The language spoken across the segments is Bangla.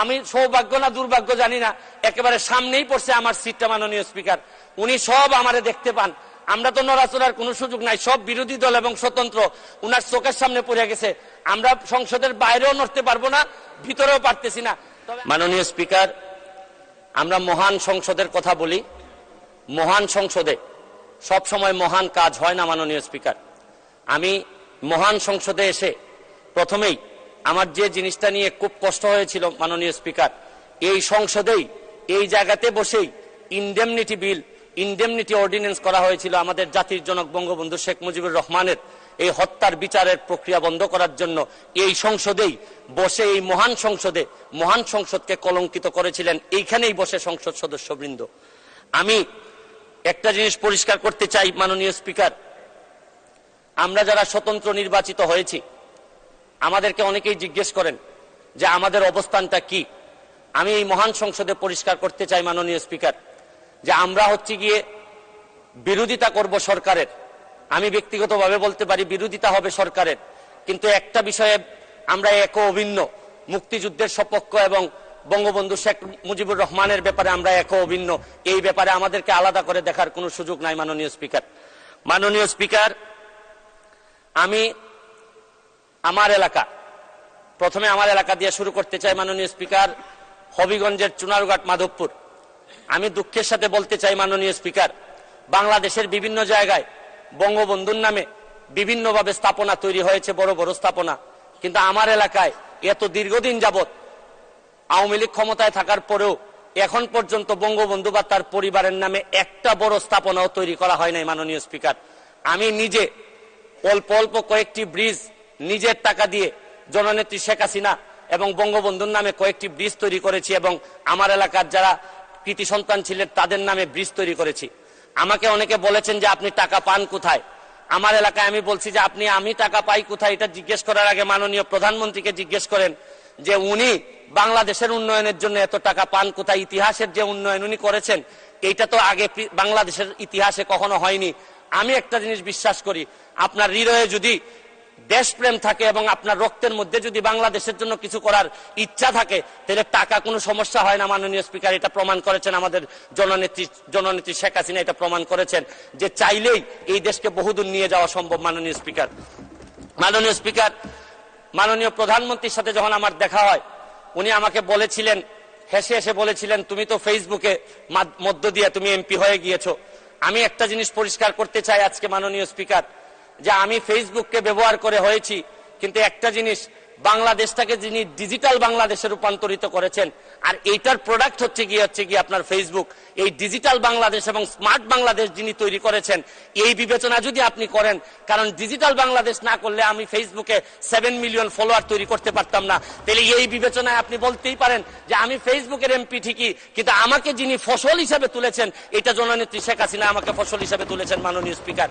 আমি সৌভাগ্য না দুর্ভাগ্য জানি না, একেবারে সামনেই পড়ছে আমার সিটটা মাননীয় স্পিকার। উনি সব আমারে দেখতে পান, আমরা তো নড়াচড়ার কোনো সুযোগ নাই, সব বিরোধী দল এবং স্বতন্ত্র উনার চোখের সামনে পড়ে গেছে। আমরা সংসদের বাইরেও নড়তে পারবো না, ভিতরেও পারতেছি না। মাননীয় স্পিকার, আমরা মহান সংসদের কথা বলি, মহান সংসদে সব সময় মহান কাজ হয় না মাননীয় স্পিকার। আমি মহান সংসদে এসে প্রথমেই আমার যে জিনিসটা নিয়ে খুব কষ্ট হয়েছিল মাননীয় স্পিকার, এই সংসদেই এই জায়গাতে বসেই ইনডেমনিটি বিল, ইনডেমনিটি অর্ডিন্যান্স করা হয়েছিল আমাদের জাতির জনক বঙ্গবন্ধু শেখ মুজিবুর রহমানের এই হত্যার বিচারের প্রক্রিয়া বন্ধ করার জন্য। এই সংসদেই বসে, এই মহান সংসদে, মহান সংসদকে কলঙ্কিত করেছিলেন এইখানেই বসে সংসদ সদস্যবৃন্দ। আমি একটা জিনিস পরিষ্কার করতে চাই মাননীয় স্পিকার, আমরা যারা স্বতন্ত্র নির্বাচিত হয়েছি, আমাদেরকে অনেকেই জিজ্ঞেস করেন যে আমাদের অবস্থানটা কি। আমি এই মহান সংসদে পরিষ্কার করতে চাই মাননীয় স্পিকার, যে আমরা হচ্ছে গিয়ে বিরোধিতা করব সরকারের। আমি ব্যক্তিগতভাবে বলতে পারি বিরোধিতা হবে সরকারের, কিন্তু একটা বিষয়ে আমরা এক অভিন্ন, মুক্তিযুদ্ধের সপক্ষ এবং বঙ্গবন্ধু শেখ মুজিবুর রহমানের ব্যাপারে আমরা এক অভিন্ন। এই ব্যাপারে আমাদেরকে আলাদা করে দেখার কোনো সুযোগ নাই মাননীয় স্পিকার। মাননীয় স্পিকার, আমি আমার এলাকা, প্রথমে আমার এলাকা দিয়ে শুরু করতে চাই মাননীয় স্পিকার, হবিগঞ্জের চুনারুঘাট মাধবপুর। আমি দুঃখের সাথে বলতে চাই মাননীয় স্পিকার, বাংলাদেশের বিভিন্ন জায়গায় বঙ্গবন্ধুর নামে বিভিন্নভাবে স্থাপনা তৈরি হয়েছে, বড় বড় স্থাপনা, কিন্তু আমার এলাকায় এত দীর্ঘদিন যাবত আওয়ামী লীগ ক্ষমতায় থাকার পরেও এখন পর্যন্ত বঙ্গবন্ধু বা তার পরিবারের নামে একটা বড় স্থাপনাও তৈরি করা হয় নাই মাননীয় স্পিকার। আমি নিজে অল্প অল্প কয়েকটি ব্রিজ নিজের টাকা দিয়ে জননেত্রী শেখ হাসিনা এবং বঙ্গবন্ধুর নামে কয়েকটি ব্রিজ তৈরি করেছি, এবং আমার এলাকার যারা কৃতি সন্তান ছিলেন তাদের নামে ব্রিজ তৈরি করেছি। আমাকে অনেকে বলেছেন যে আপনি টাকা পান কোথায়। আমার এলাকায় আমি বলছি যে আমি টাকা পাই কোথায় এটা জিজ্ঞেস করার আগে মাননীয় প্রধানমন্ত্রীকে জিজ্ঞেস করেন যে উনি বাংলাদেশের উন্নয়নের জন্য এত টাকা পান কোথায়। ইতিহাসের যে উন্নয়ন উনি করেছেন, এইটা তো আগে বাংলাদেশের ইতিহাসে কখনো হয়নি। আমি একটা জিনিস বিশ্বাস করি, আপনার হৃদয়ে যদি দেশপ্রেম থাকে এবং আপনার রক্তের মধ্যে যদি বাংলাদেশের জন্য কিছু করার ইচ্ছা থাকে, তাহলে টাকা কোনো সমস্যা হয় না মাননীয় স্পিকার। এটা প্রমাণ করেছেন আমাদের জননেত্রী শেখ হাসিনা, এটা প্রমাণ করেছেন যে চাইলেই এই দেশকে বহুদূর নিয়ে যাওয়া সম্ভব মাননীয় স্পিকার। মাননীয় স্পিকার, মাননীয় প্রধানমন্ত্রীর সাথে যখন আমার দেখা হয়, উনি আমাকে বলেছিলেন, হেসে হেসে বলেছিলেন, তুমি তো ফেসবুকে মধ্য দিয়ে তুমি এমপি হয়ে গিয়েছো। আমি একটা জিনিস পরিষ্কার করতে চাই আজকে মাননীয় স্পিকার, যে আমি ফেসবুককে ব্যবহার করে হয়েছি, কিন্তু একটা জিনিস, বাংলাদেশটাকে যিনি ডিজিটাল বাংলাদেশে রূপান্তরিত করেছেন, আর এইটার প্রোডাক্ট হচ্ছে গিয়ে আপনার ফেসবুক। এই ডিজিটাল বাংলাদেশ এবং স্মার্ট বাংলাদেশ যিনি তৈরি করেছেন, এই বিবেচনা যদি আপনি করেন, কারণ ডিজিটাল বাংলাদেশ না করলে আমি ফেসবুকে 7 মিলিয়ন ফলোয়ার তৈরি করতে পারতাম না, তাহলে এই বিবেচনায় আপনি বলতেই পারেন যে আমি ফেসবুকের এমপি ঠিকই, কিন্তু আমাকে যিনি ফসল হিসাবে তুলেছেন, এটা জননেত্রী শেখ হাসিনা আমাকে ফসল হিসাবে তুলেছেন মাননীয় স্পিকার।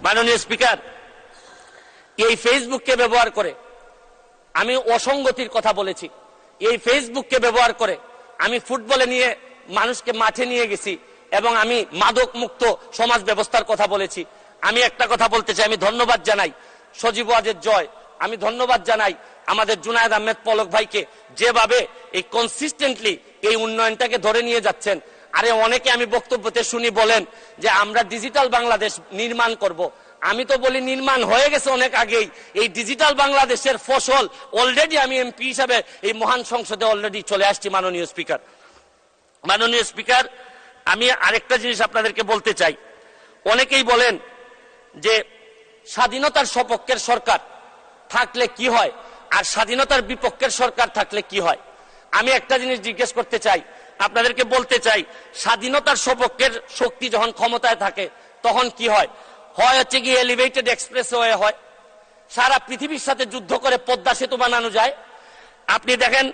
মাননীয় স্পিকার, এই ফেসবুককে ব্যবহার করে আমি অসঙ্গতির কথা বলেছি। এই ফেসবুককে ব্যবহার করে আমি ফুটবলে নিয়ে মানুষকে মাঠে নিয়ে গেছি, এবং আমি মাদক মুক্ত সমাজ ব্যবস্থার কথা বলেছি। আমি একটা কথা বলতে চাই, আমি ধন্যবাদ জানাই সজীব ওয়াজেদ জয়, আমি ধন্যবাদ জানাই আমাদের জুনায়েদ আহমেদ পলক ভাইকে, যেভাবে এই কনসিস্টেন্টলি এই উন্নয়নটাকে ধরে নিয়ে যাচ্ছেন। আরে অনেকে আমি বক্তব্যতে শুনি বলেন যে আমরা ডিজিটাল বাংলাদেশ নির্মাণ করব। আমি তো বলি নির্মাণ হয়ে গেছে অনেক আগেই। এই ডিজিটাল বাংলাদেশের ফসল অলরেডি আমি এমপি হিসাবে এই মহান সংসদে অলরেডি চলে আসছি মাননীয় স্পিকার। মাননীয় স্পিকার, আমি আরেকটা জিনিস আপনাদেরকে বলতে চাই। অনেকেই বলেন যে স্বাধীনতার সপক্ষের সরকার থাকলে কি হয় আর স্বাধীনতার বিপক্ষের সরকার থাকলে কি হয়। আমি একটা জিনিস জিজ্ঞেস করতে চাই, আপনাদেরকে বলতে চাই, স্বাধীনতার সপক্ষের শক্তি যখন ক্ষমতায় থাকে তখন কি হয়? হচ্ছে কি এলিভেটেড এক্সপ্রেসওয়ে হয়, সারা পৃথিবীর সাথে যুদ্ধ করে পদ্মা সেতু বানানো যায়। আপনি দেখেন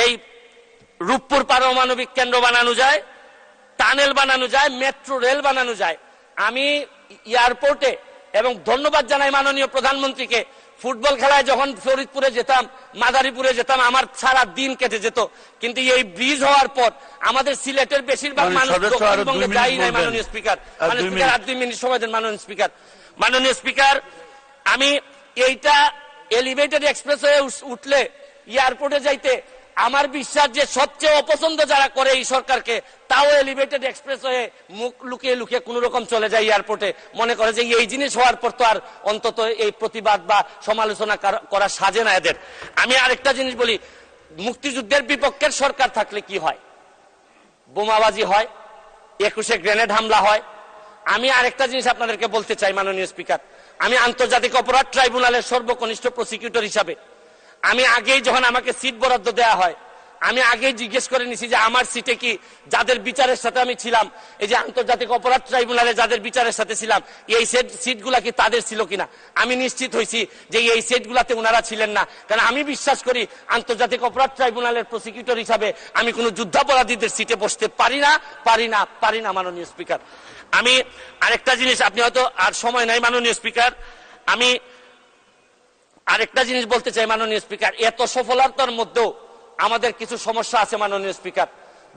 এই রূপপুর পারমাণবিক কেন্দ্র বানানো যায়, টানেল বানানো যায়, মেট্রো রেল বানানো যায়। আমি এয়ারপোর্টে, এবং ধন্যবাদ জানাই মাননীয় প্রধানমন্ত্রীকে, ফুটবল খেলায় যখন ফরিদপুরে যেতাম, মাদারীপুরে যেতাম, আমার সারা দিন কেটে যেত। কিন্তু এই ব্রিজ হওয়ার পর আমাদের সিলেটের বেশিরভাগ মানুষ দক্ষিণবঙ্গে যাই নাই মাননীয় স্পিকার। আর 2 মিনিট সময় দেন মাননীয় স্পিকার। মাননীয় স্পিকার, আমি এইটা এলিভেটেড এক্সপ্রেস হয়ে উঠলে এয়ারপোর্টে যাইতে আমার বিশ্বাস যে সবচেয়ে অপছন্দ যারা করে এই সরকারকে, তাও এলিভেটেড এক্সপ্রেস হয়ে মুখ লুকিয়ে লুকিয়ে কোন রকম চলে যায় এয়ারপোর্টে, মনে করে যে এই জিনিস হওয়ার পর তো আর অন্তত এই প্রতিবাদ বা সমালোচনা করা সাজে না এদের। আমি আরেকটা জিনিস বলি, মুক্তিযুদ্ধের বিপক্ষের সরকার থাকলে কি হয়? বোমাবাজি হয়, 21-এ গ্রেনেড হামলা হয়। আমি আরেকটা জিনিস আপনাদেরকে বলতে চাই মাননীয় স্পিকার, আমি আন্তর্জাতিক অপরাধ ট্রাইব্যুনালের সর্বকনিষ্ঠ প্রসিকিউটর হিসাবে আমি আগেই যখন আমাকে সিট বরাদ্দ দেওয়া হয়, আমি আগেই জিজ্ঞেস করে নিছি যে আমার সিটে কি যাদের বিচারের সাথে আমি ছিলাম, এই যে আন্তর্জাতিক অপরাধ ট্রাইব্যুনালে যাদের বিচারের সাথে ছিলাম, এই সিটগুলা কি তাদের ছিল কিনা। আমি নিশ্চিত হয়েছি যে এই সিটগুলাতে ওনারা ছিলেন না, কারণ আমি বিশ্বাস করি আন্তর্জাতিক অপরাধ ট্রাইব্যুনালের প্রসিকিউটর হিসাবে আমি কোনো যুদ্ধাপরাধীদের সিটে বসতে পারি না মাননীয় স্পিকার। আমি আরেকটা জিনিস, আপনি হয়তো আর সময় নাই মাননীয় স্পিকার, আমি আরেকটা জিনিস বলতে চাই মাননীয় স্পিকার, এত সফলতার মধ্যেও আমাদের কিছু সমস্যা আছে মাননীয় স্পিকার।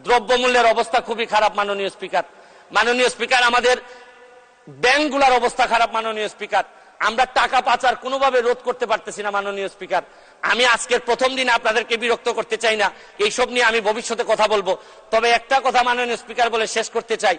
দ্রব্যমূল্যের অবস্থা খুবই খারাপ মাননীয় স্পিকার। মাননীয় স্পিকার, আমাদের ব্যাংকগুলোর অবস্থা খারাপ মাননীয় স্পিকার। আমরা টাকা পাচার কোনোভাবে রোধ করতে পারতেছি না মাননীয় স্পিকার। আমি আজকের প্রথম দিনে আপনাদেরকে বিরক্ত করতে চাই না, এইসব নিয়ে আমি ভবিষ্যতে কথা বলবো। তবে একটা কথা মাননীয় স্পিকার বলে শেষ করতে চাই,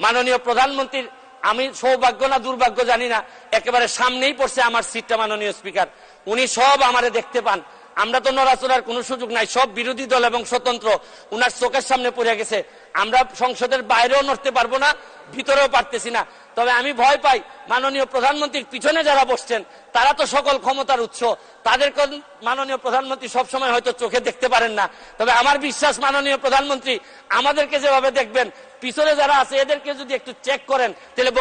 মাননীয় প্রধানমন্ত্রীর, আমি সৌভাগ্য না দুর্ভাগ্য জানি না, একেবারে সামনেই পড়ছে আমার সিটটা মাননীয় স্পিকার। উনি সব আমারে দেখতে পান, আমরা তো নড়াচড়ার কোনো সুযোগ নাই, সব বিরোধী দল এবং স্বতন্ত্র উনার চোখের সামনে পড়ে গেছে। আমরা সংসদের বাইরেও নড়তে পারবো না, ভিতরেও পারতেছি না। তবে আমি ভয় পাই মাননীয় প্রধানমন্ত্রীর পিছনে যারা বসছেন তারা তো সকল ক্ষমতার উৎস, তাদের মাননীয় প্রধানমন্ত্রী সবসময় হয়তো চোখে দেখতে পারেন না। তবে আমার বিশ্বাস মাননীয় প্রধানমন্ত্রী আমাদেরকে যেভাবে দেখবেন, পিছনে যারা আছে এদেরকে যদি একটু চেক করেন তাহলে